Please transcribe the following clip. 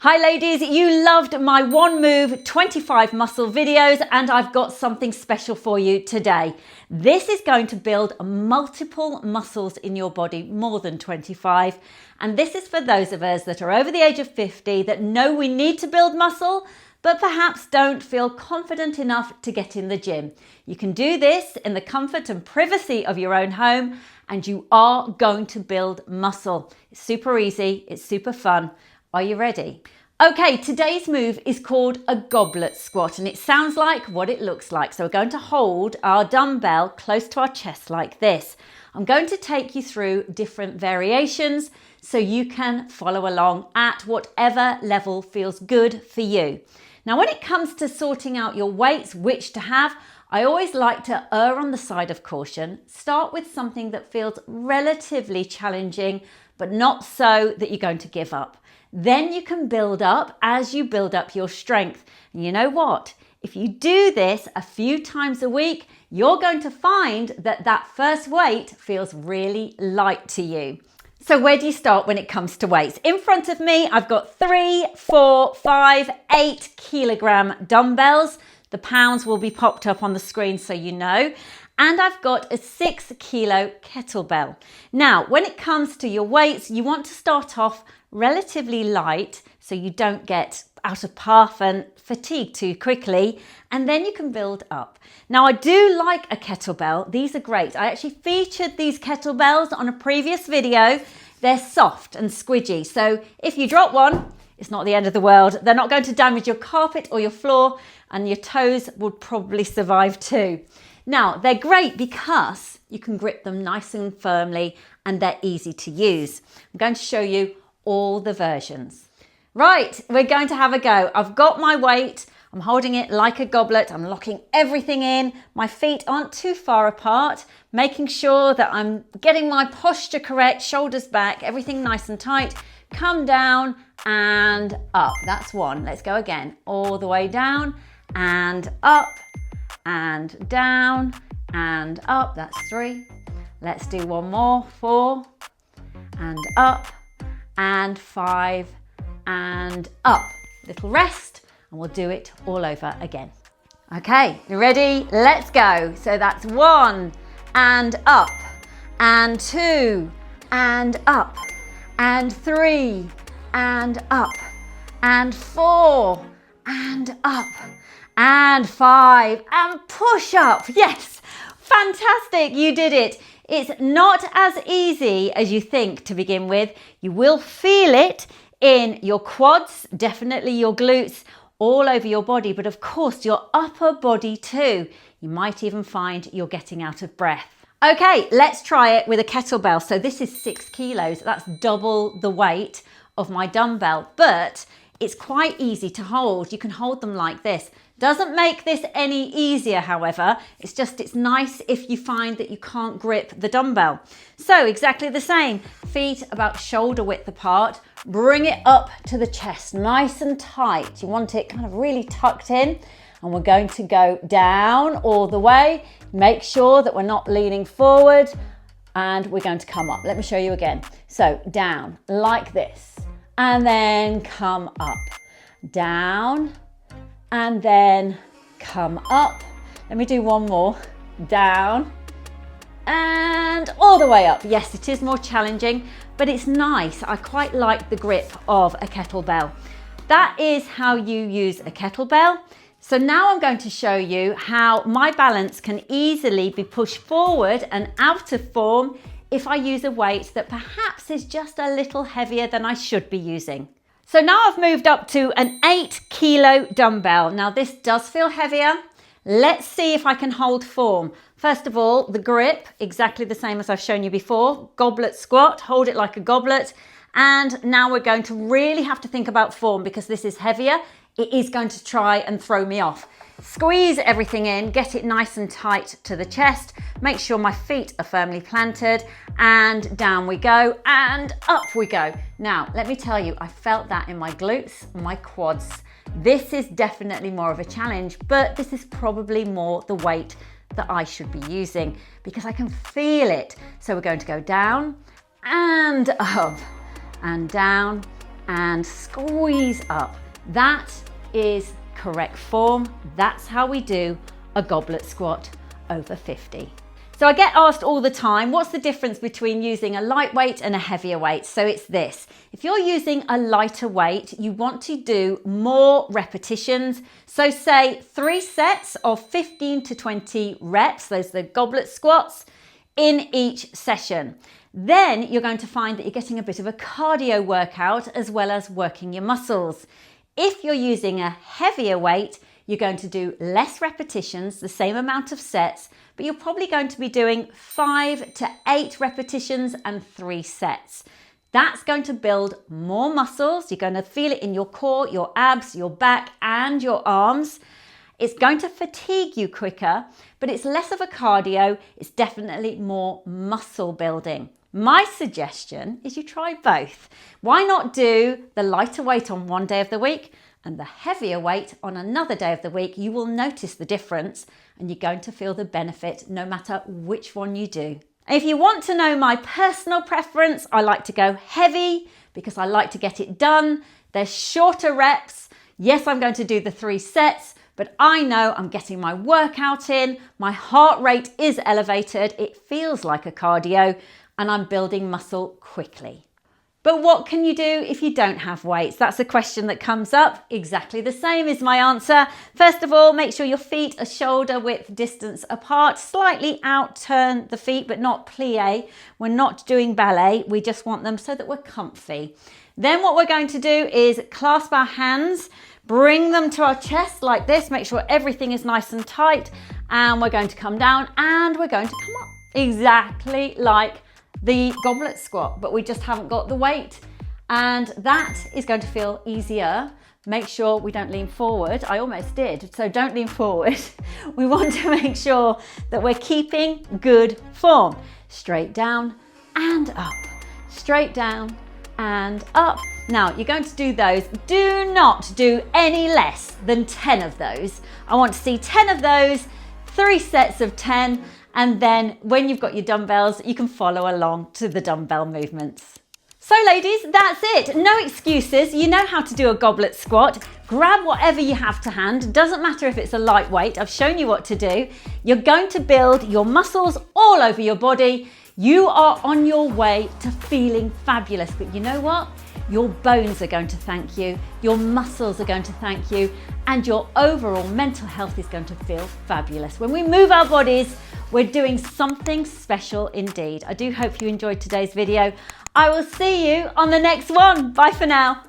Hi ladies, you loved my one move 25 muscle videos and I've got something special for you today. This is going to build multiple muscles in your body, more than 25. And this is for those of us that are over the age of 50 that know we need to build muscle, but perhaps don't feel confident enough to get in the gym. You can do this in the comfort and privacy of your own home and you are going to build muscle. It's super easy, it's super fun. Are you ready? Okay, today's move is called a goblet squat and it sounds like what it looks like. So we're going to hold our dumbbell close to our chest like this. I'm going to take you through different variations so you can follow along at whatever level feels good for you. Now, when it comes to sorting out your weights, which to have, I always like to err on the side of caution. Start with something that feels relatively challenging, but not so that you're going to give up. Then you can build up as you build up your strength. And you know what? If you do this a few times a week, you're going to find that that first weight feels really light to you. So where do you start when it comes to weights? In front of me, I've got 3, 4, 5, 8 kilogram dumbbells. The pounds will be popped up on the screen so you know. And I've got a 6 kilo kettlebell. Now, when it comes to your weights, you want to start off relatively light so you don't get out of path and fatigue too quickly, and then you can build up. Now, I do like a kettlebell. These are great. I actually featured these kettlebells on a previous video. They're soft and squidgy, so if you drop one, it's not the end of the world. They're not going to damage your carpet or your floor, and your toes would probably survive too. Now, they're great because you can grip them nice and firmly and they're easy to use. I'm going to show you all the versions. Right, we're going to have a go. I've got my weight. I'm holding it like a goblet. I'm locking everything in. My feet aren't too far apart, making sure that I'm getting my posture correct, shoulders back, everything nice and tight. Come down and up. That's one. Let's go again. All the way down and up. And down and up, that's 3. Let's do one more, 4 and up and 5 and up. Little rest and we'll do it all over again. Okay, you ready? Let's go. So that's 1 and up and 2 and up and 3 and up and 4 and up and 5 and push up. Yes, fantastic, you did it. It's not as easy as you think to begin with. You will feel it in your quads, definitely your glutes, all over your body, but of course your upper body too. You might even find you're getting out of breath. Okay, let's try it with a kettlebell. So this is 6 kilos. That's double the weight of my dumbbell, but it's quite easy to hold. You can hold them like this. Doesn't make this any easier, however. It's nice if you find that you can't grip the dumbbell. So exactly the same. Feet about shoulder width apart. Bring it up to the chest, nice and tight. You want it kind of really tucked in. And we're going to go down all the way. Make sure that we're not leaning forward. And we're going to come up. Let me show you again. So down like this. And then come up. Down. And then come up. Let me do one more. Down and all the way up. Yes, it is more challenging, but it's nice. I quite like the grip of a kettlebell. That is how you use a kettlebell. So now I'm going to show you how my balance can easily be pushed forward and out of form if I use a weight that perhaps is just a little heavier than I should be using. So now I've moved up to an 8 kilo dumbbell. Now this does feel heavier. Let's see if I can hold form. First of all, the grip, exactly the same as I've shown you before. Goblet squat, hold it like a goblet. And now we're going to really have to think about form because this is heavier. It is going to try and throw me off. Squeeze everything in, get it nice and tight to the chest. Make sure my feet are firmly planted and down we go and up we go. Now, let me tell you, I felt that in my glutes, my quads. This is definitely more of a challenge, but this is probably more the weight that I should be using because I can feel it. So we're going to go down and up and down and squeeze up. That is correct form. That's how we do a goblet squat over 50. So I get asked all the time, what's the difference between using a lightweight and a heavier weight? So it's this: if you're using a lighter weight, you want to do more repetitions. So say 3 sets of 15 to 20 reps, those are the goblet squats, in each session. Then you're going to find that you're getting a bit of a cardio workout as well as working your muscles. If you're using a heavier weight, you're going to do less repetitions, the same amount of sets, but you're probably going to be doing 5 to 8 repetitions and 3 sets. That's going to build more muscles. You're going to feel it in your core, your abs, your back, and your arms. It's going to fatigue you quicker, but it's less of a cardio. It's definitely more muscle building. My suggestion is you try both. Why not do the lighter weight on one day of the week and the heavier weight on another day of the week? You will notice the difference and you're going to feel the benefit no matter which one you do. If you want to know my personal preference, I like to go heavy because I like to get it done. They're shorter reps. Yes, I'm going to do the 3 sets, but I know I'm getting my workout in. My heart rate is elevated. It feels like a cardio and I'm building muscle quickly. But what can you do if you don't have weights? That's a question that comes up. Exactly the same is my answer. First of all, make sure your feet are shoulder width distance apart. Slightly out turn the feet, but not plie. We're not doing ballet. We just want them so that we're comfy. Then what we're going to do is clasp our hands, bring them to our chest like this. Make sure everything is nice and tight. And we're going to come down and we're going to come up. Exactly like the goblet squat, but we just haven't got the weight. And that is going to feel easier. Make sure we don't lean forward. I almost did, so don't lean forward. We want to make sure that we're keeping good form. Straight down and up, straight down and up. Now you're going to do those. Do not do any less than 10 of those. I want to see 10 of those, 3 sets of 10. And then when you've got your dumbbells, you can follow along to the dumbbell movements. So ladies, that's it. No excuses. You know how to do a goblet squat. Grab whatever you have to hand. Doesn't matter if it's a lightweight. I've shown you what to do. You're going to build your muscles all over your body. You are on your way to feeling fabulous. But you know what? Your bones are going to thank you. Your muscles are going to thank you. And your overall mental health is going to feel fabulous. When we move our bodies, we're doing something special indeed. I do hope you enjoyed today's video. I will see you on the next one. Bye for now.